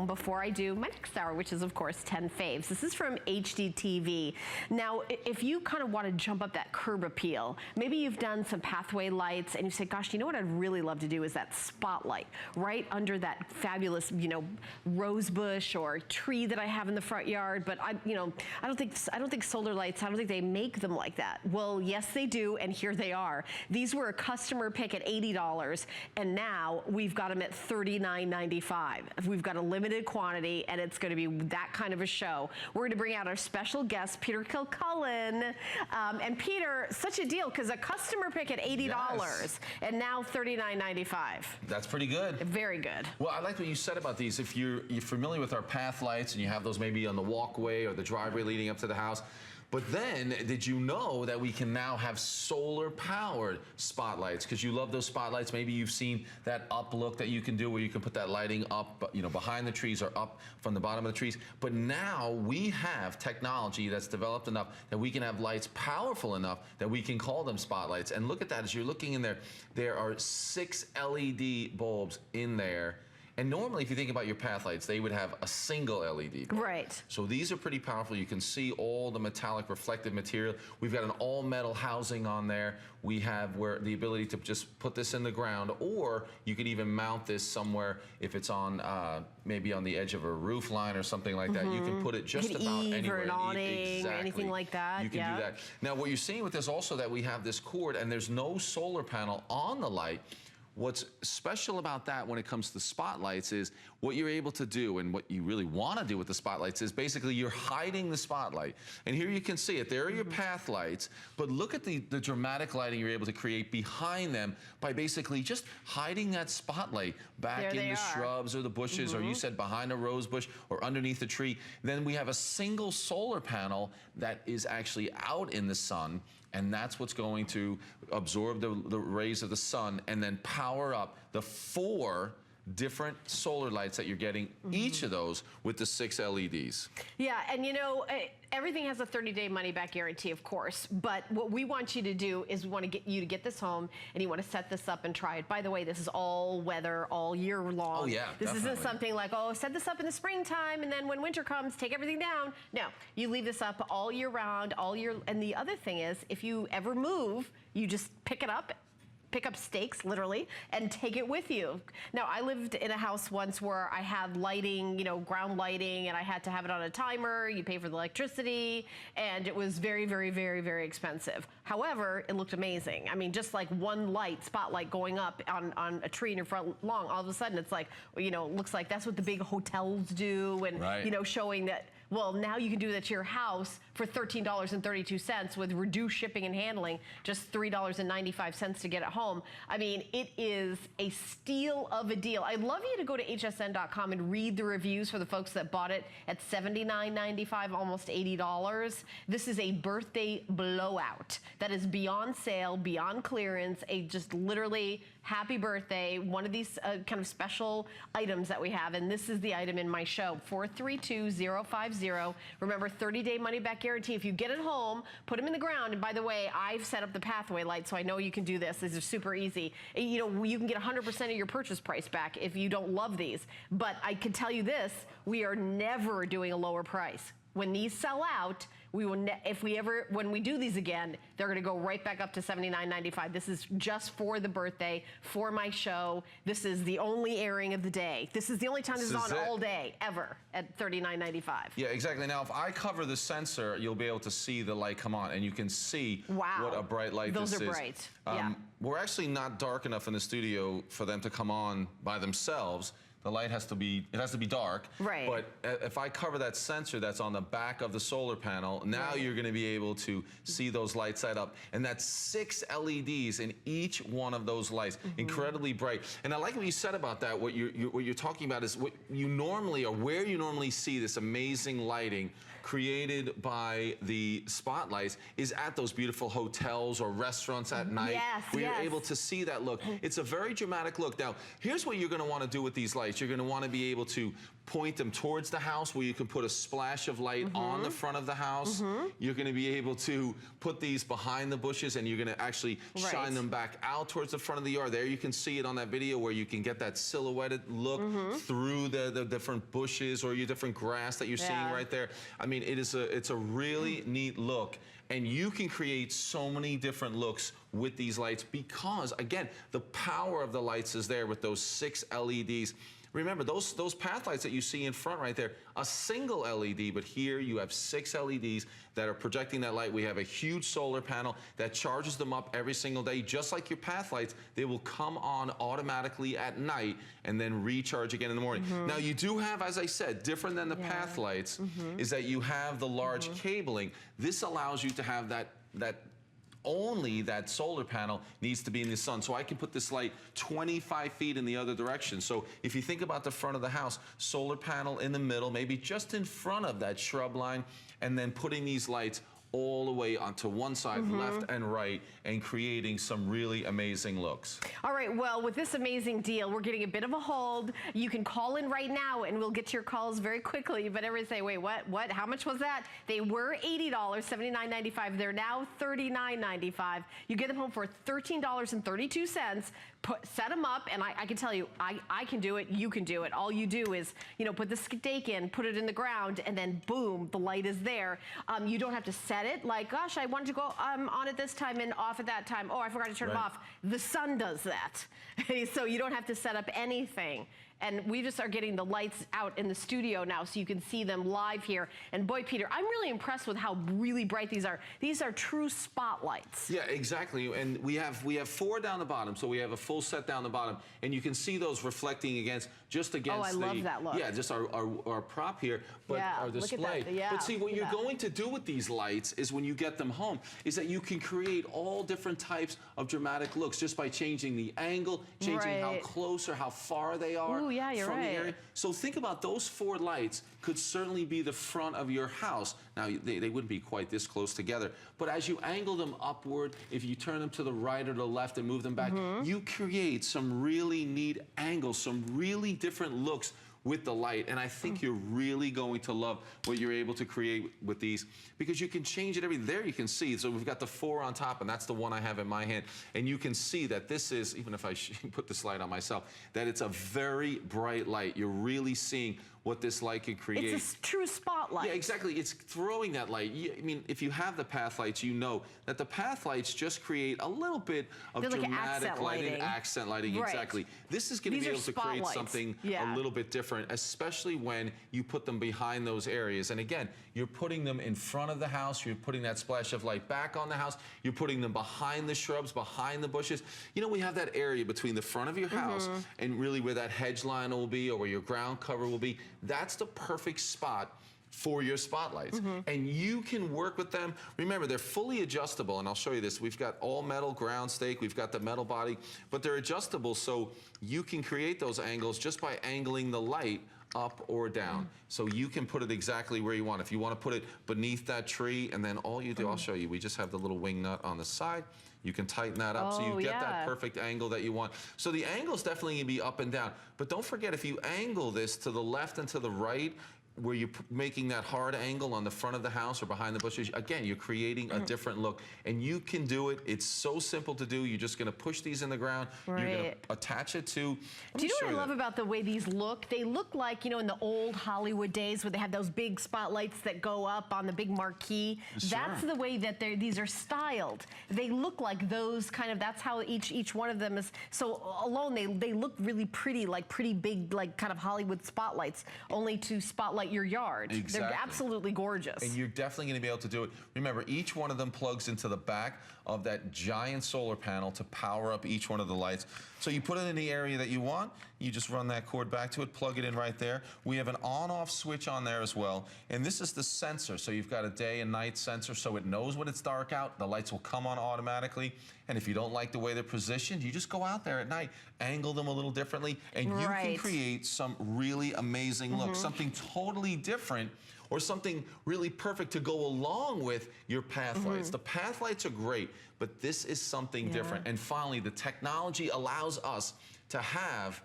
home before I do my next hour, which is of course 10 faves. This is from HGTV. Now, if you kind of want to jump up that curb appeal, maybe you've done some pathway lights and you say, gosh, you know what I'd really love to do is that spotlight right under that fabulous, you know, rose bush or tree that I have in the front yard. But I don't think solar lights, I don't think they make them like that. Well, yes, they do, and here they are. These were a customer pick at $80, and now we've got them at $39.95. We've got a limited quantity, and it's going to be that kind of a show. We're going to bring out our special guest, Peter Kilcullen. And Peter, such a deal, because a customer pick at $80, yes, and now $39.95. That's pretty good. Very good. Well, I like what you said about these. If you're familiar with our path lights, and you have those maybe on the walkway or the driveway leading up to the house, but then, did you know that we can now have solar-powered spotlights? Because you love those spotlights. Maybe you've seen that up look that you can do where you can put that lighting up, you know, behind the trees or up from the bottom of the trees. But now we have technology that's developed enough that we can have lights powerful enough that we can call them spotlights. And look at that, as you're looking in there, there are 6 LED bulbs in there. And normally, if you think about your path lights, they would have a single LED bulb. Right. So these are pretty powerful. You can see all the metallic reflective material. We've got an all-metal housing on there. We have the ability to just put this in the ground, or you could even mount this somewhere if it's on maybe on the edge of a roof line or something like that. You can put it just about anywhere. Or an awning, exactly. or anything like that. You can do that. Now, what you're seeing with this also, that we have this cord and there's no solar panel on the light. What's special about that when it comes to spotlights is what you're able to do, and what you really want to do with the spotlights is basically you're hiding the spotlight. And here you can see it. There are your path lights, but look at the dramatic lighting you're able to create behind them by basically just hiding that spotlight back in the shrubs or the bushes, or you said behind a rose bush or underneath a tree. Then we have a single solar panel that is actually out in the sun, and that's what's going to absorb the rays of the sun and then power up the 4 different solar lights that you're getting, each of those with the 6 LEDs. Yeah, and you know, everything has a 30-day money-back guarantee, of course, but what we want you to do is we want to get you to get this home, and you want to set this up and try it. By the way, this is all weather, all year long. Oh yeah, This definitely isn't something like, oh, set this up in the springtime, and then when winter comes, take everything down. No, you leave this up all year round, all year. And the other thing is, if you ever move, you just pick it up, pick up stakes, literally, and take it with you. Now, I lived in a house once where I had lighting, you know, ground lighting, and I had to have it on a timer. You pay for the electricity, and it was very, very, very, very expensive. However, it looked amazing. I mean, just like one light, spotlight going up on a tree in your front lawn, all of a sudden it's like, you know, looks like that's what the big hotels do, and, you know, showing that, well, now you can do that to your house for $13.32 with reduced shipping and handling, just $3.95 to get it home. I mean, it is a steal of a deal. I'd love you to go to hsn.com and read the reviews for the folks that bought it at $79.95, almost $80. This is a birthday blowout. That is beyond sale, beyond clearance, a just literally happy birthday, one of these kind of special items that we have, and this is the item in my show, 432050. Remember, 30-day money-back guarantee. If you get it home, put them in the ground, and by the way, I've set up the pathway light, so I know you can do this. These are super easy. You know, you can get 100% of your purchase price back if you don't love these, but I can tell you this, we are never doing a lower price. When these sell out, we will, when we do these again, they're going to go right back up to $79.95. This is just for the birthday, for my show. This is the only airing of the day. This is the only time this is on all day, ever, at $39.95. Yeah, exactly. Now, if I cover the sensor, you'll be able to see the light come on, and you can see what a bright light this is. Those are bright, yeah. We're actually not dark enough in the studio for them to come on by themselves. The light has to be, it has to be dark. Right. But if I cover that sensor that's on the back of the solar panel, now you're going to be able to see those lights light up. And that's 6 LEDs in each one of those lights. Incredibly bright. And I like what you said about that. What you're talking about is what you normally, or where you normally see this amazing lighting created by the spotlights is at those beautiful hotels or restaurants at night, where you're able to see that look. It's a very dramatic look. Now, here's what you're going to want to do with these lights. You're going to want to be able to point them towards the house where you can put a splash of light on the front of the house. You're going to be able to put these behind the bushes, and you're going to actually shine them back out towards the front of the yard. There you can see it on that video where you can get that silhouetted look through the different bushes or your different grass that you're seeing right there. I mean, it's a really neat look. And you can create so many different looks with these lights because, again, the power of the lights is there with those 6 LEDs. Remember, those path lights that you see in front right there, a single LED, but here you have 6 LEDs that are projecting that light. We have a huge solar panel that charges them up every single day. Just like your path lights, they will come on automatically at night and then recharge again in the morning. Now, you do have, as I said, different than the path lights, is that you have the large cabling. This allows you to have that only that solar panel needs to be in the sun. So I can put this light 25 feet in the other direction. So if you think about the front of the house, solar panel in the middle, maybe just in front of that shrub line, and then putting these lights all the way onto one side, left and right, and creating some really amazing looks. All right, well, with this amazing deal, we're getting a bit of a hold. You can call in right now, and we'll get to your calls very quickly. But everybody say, wait, what? How much was that? They were $80, $79.95. They're now $39.95. You get them home for $13.32. Set them up, and I can tell you, I can do it, you can do it. All you do is, you know, put the stake in, put it in the ground, and then boom, the light is there. You don't have to set it like, gosh, I wanted to go on at this time and off at that time. Oh, I forgot to turn them off. The sun does that. So you don't have to set up anything. And we just are getting the lights out in the studio now so you can see them live here. And boy, Peter, I'm really impressed with how really bright these are. These are true spotlights. Yeah, exactly. And we have 4 down the bottom, so we have a full set down the bottom. And you can see those reflecting against Oh, I love that look. Yeah, just our prop here, but our display. Look at that. Yeah, but see, what you're going to do with these lights is when you get them home, is that you can create all different types of dramatic looks just by changing the angle, changing how close or how far they are. Ooh, yeah, you're from right. the area. So think about those 4 lights could certainly be the front of your house. Now, they wouldn't be quite this close together, but as you angle them upward, if you turn them to the right or the left and move them back, you create some really neat angles, some really different looks with the light. And I think you're really going to love what you're able to create with these because you can change it there you can see. So we've got the 4 on top, and that's the one I have in my hand. And you can see that this is, even if I put this light on myself, that it's a very bright light. You're really seeing what this light can create. It's a true spotlight. Yeah, exactly. It's throwing that light. I mean, if you have the path lights, you know that the path lights just create a little bit of dramatic lighting. Accent lighting, exactly. This is going to be able to create something a little bit different, especially when you put them behind those areas. And again, you're putting them in front of the house. You're putting that splash of light back on the house. You're putting them behind the shrubs, behind the bushes. You know, we have that area between the front of your house and really where that hedge line will be or where your ground cover will be. That's the perfect spot for your spotlights. And you can work with them. Remember, they're fully adjustable, and I'll show you this. We've got all metal ground stake, we've got the metal body, but they're adjustable so you can create those angles just by angling the light up or down. So you can put it exactly where you want. If you want to put it beneath that tree, and then all you do, I'll show you, we just have the little wing nut on the side. You can tighten that up so you get that perfect angle that you want. So the angle is definitely going to be up and down. But don't forget, if you angle this to the left and to the right, where you're making that hard angle on the front of the house or behind the bushes, again, you're creating a different look. And you can do it. It's so simple to do. You're just going to push these in the ground. You're going to attach it to... Do you know what I love about the way these look? They look like, you know, in the old Hollywood days where they have those big spotlights that go up on the big marquee. That's the way that these are styled. They look like those kind of, that's how each one of them is. So alone, they look really pretty, like pretty big, like kind of Hollywood spotlights, only to spotlight your yard. Exactly. They're absolutely gorgeous. And you're definitely going to be able to do it. Remember, each one of them plugs into the back of that giant solar panel to power up each one of the lights. So you put it in the area that you want, you just run that cord back to it, plug it in right there. We have an on-off switch on there as well. And this is the sensor. So you've got a day and night sensor, so it knows when it's dark out. The lights will come on automatically. And if you don't like the way they're positioned, you just go out there at night, angle them a little differently, and you can create some really amazing looks, something totally different, or something really perfect to go along with your path lights. The path lights are great, but this is something different. And finally, the technology allows us to have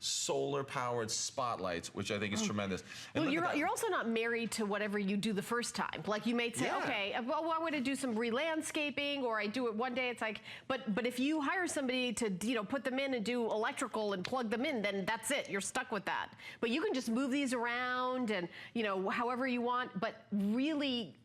solar-powered spotlights, which I think is tremendous. And Well, look at that. you're also not married to whatever you do the first time. Like you may say, Yeah. okay, well, I want to do some re-landscaping, or I do it one day. It's like, but if you hire somebody to put them in and do electrical and plug them in, then that's it. You're stuck with that. But you can just move these around and however you want. But really,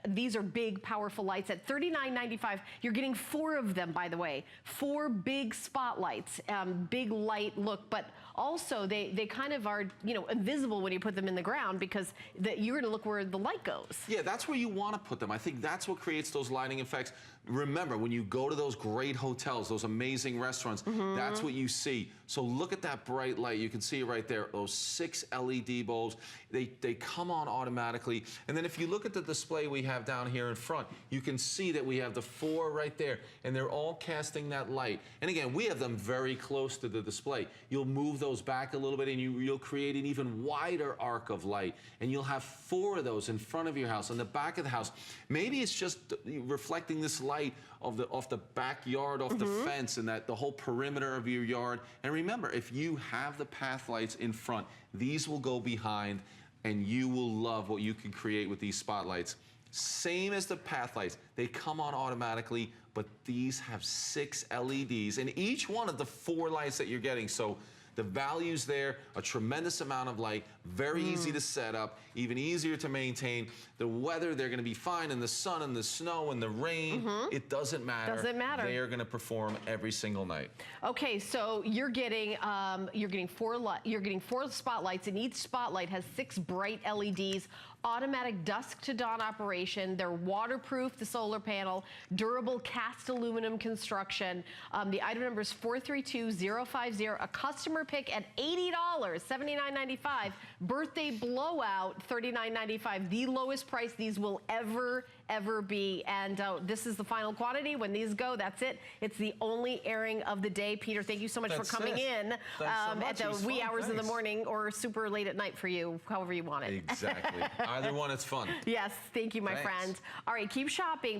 these are big, powerful lights. At $39.95, you're getting 4 of them. By the way, 4 big spotlights, big light look, but also they kind of are invisible when you put them in the ground, because you're going to look where the light goes. Yeah, that's where you want to put them. I think that's what creates those lighting effects. Remember, when you go to those great hotels, those amazing restaurants, that's what you see. So look at that bright light. You can see it right there. Those 6 LED bulbs, they come on automatically. And then if you look at the display we have down here in front, you can see that we have the 4 right there, and they're all casting that light. And again, we have them very close to the display. You'll move those back a little bit, and you'll create an even wider arc of light. And you'll have 4 of those in front of your house, on the back of the house. Maybe it's just reflecting this light off the backyard, off the fence, and the whole perimeter of your yard. And remember, if you have the path lights in front, these will go behind, and you will love what you can create with these spotlights. Same as the path lights. They come on automatically, but these have 6 LEDs in each one of the 4 lights that you're getting. So the value's there, a tremendous amount of light, very easy to set up, even easier to maintain. The weather, they're going to be fine in the sun and the snow and the rain. It doesn't matter. Doesn't matter. They are going to perform every single night. Okay, so you're getting 4 spotlights, and each spotlight has 6 bright LEDs. Automatic dusk to dawn operation. They're waterproof, the solar panel, durable cast aluminum construction. The item number is 432050. A customer pick at $80, $79.95. Birthday blowout, $39.95. The lowest price these will ever be. And this is the final quantity. When these go, that's it. It's the only airing of the day. Peter, thank you so much for coming in at the wee hours of the morning, or super late at night for you, however you want it. Exactly. Either one, it's fun. Yes, thank you, my friend. All right, keep shopping.